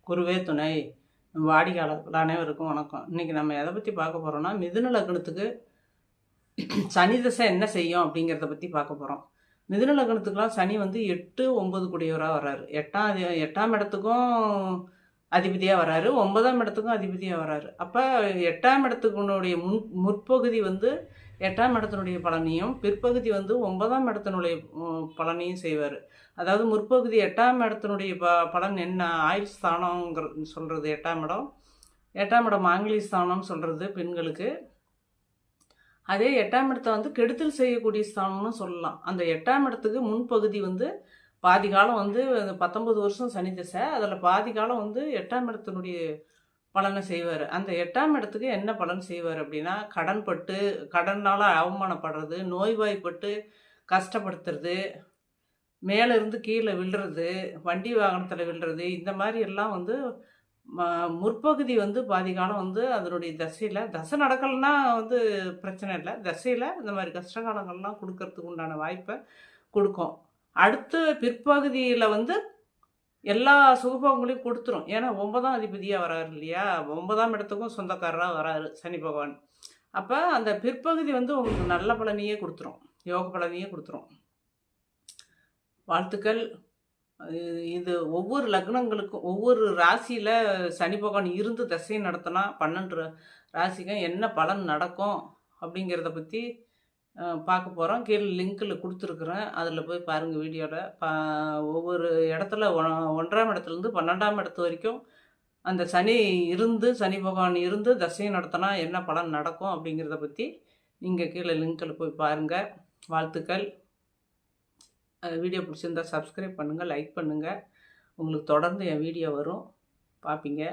குருவே துணை. வாடிக்கையாளர்கள் அனைவருக்கும் வணக்கம். இன்னைக்கு நம்ம எதை பற்றி பார்க்க போகிறோம்னா, மிதுன லக்னத்துக்கு சனி தசை என்ன செய்யும் அப்படிங்கிறத பற்றி பார்க்க போகிறோம். மிதுன லக்னத்துக்குலாம் சனி வந்து 8, 9 கூடியவராக வர்றாரு. எட்டாம் இடத்துக்கும் அதிபதியாக வர்றாரு, 9ஆம் இடத்துக்கும் அதிபதியாக வர்றாரு. அப்போ 8ஆம் இடத்துக்குனுடைய முற்பகுதி வந்து 8ஆம் இடத்தினுடைய பலனையும், பிற்பகுதி வந்து 9ஆம் இடத்தினுடைய பலனையும் செய்வார். அதாவது முற்பகுதி 8ஆம் இடத்தினுடைய பலன் என்ன? ஆயுள் ஸ்தானங்கிறது சொல்கிறது 8ஆம் இடம். 8ஆம் இடம் மாங்கிலி ஸ்தானம் சொல்கிறது பெண்களுக்கு. அதே 8ஆம் இடத்தை வந்து கெடுதல் செய்யக்கூடிய ஸ்தானம்னு சொல்லலாம். அந்த 8ஆம் இடத்துக்கு முன்பகுதி வந்து பாதி காலம் வந்து 19 வருஷம் சனி திசை. அதில் பாதி காலம் வந்து 8ஆம் இடத்தினுடைய பலனை செய்வார். அந்த 8ஆம் இடத்துக்கு என்ன பலன் செய்வார் அப்படின்னா, கடனால் அவமானப்படுறது, நோய்வாய்ப்பட்டு கஷ்டப்படுத்துறது, மேலே இருந்து கீழே விழுறது, வண்டி வாகனத்தில் விழுறது, இந்த மாதிரி எல்லாம் வந்து முற்பகுதி வந்து பாதி காலம் வந்து அதனுடைய தசை நடக்கலைன்னா வந்து பிரச்சனை இல்லை. தசையில் இந்த மாதிரி கஷ்டகாலங்கள்லாம் கொடுக்கறதுக்கு உண்டான வாய்ப்பை கொடுக்கும். அடுத்து பிற்பகுதியில் வந்து எல்லா சுகபோகங்களையும் கொடுத்துரும். ஏன்னா 9ஆம் அதிபதியாக வராரு இல்லையா, 9ஆம் இடத்துக்கும் சொந்தக்காரராக வராரு சனி பகவான். அப்போ அந்த பிற்பகுதி வந்து உங்களுக்கு நல்ல பலனையே கொடுத்துரும், யோக பலனையே கொடுத்துரும். வாழ்த்துக்கள். இது ஒவ்வொரு லக்னங்களுக்கும் ஒவ்வொரு ராசியில் சனி பகவான் இருந்து தசை நடத்தினா 12 ராசிக்கும் என்ன பலன் நடக்கும் அப்படிங்கிறத பற்றி பார்க்க போகிறோம். கீழே லிங்க்கில் கொடுத்துருக்குறேன், அதில் போய் பாருங்கள் வீடியோவில். ஒவ்வொரு இடத்துல 1ஆம் இடத்துலேருந்து 12ஆம் இடத்து வரைக்கும் அந்த சனி பகவான் இருந்து தசை நடத்தினா என்ன பலன் நடக்கும் அப்படிங்கிறத பற்றி நீங்கள் கீழே லிங்க்கில் போய் பாருங்கள். வாழ்த்துக்கள். வீடியோ பிடிச்சிருந்தா சப்ஸ்கிரைப் பண்ணுங்கள், லைக் பண்ணுங்கள். உங்களுக்கு தொடர்ந்து என் வீடியோ வரும், பார்ப்பீங்க.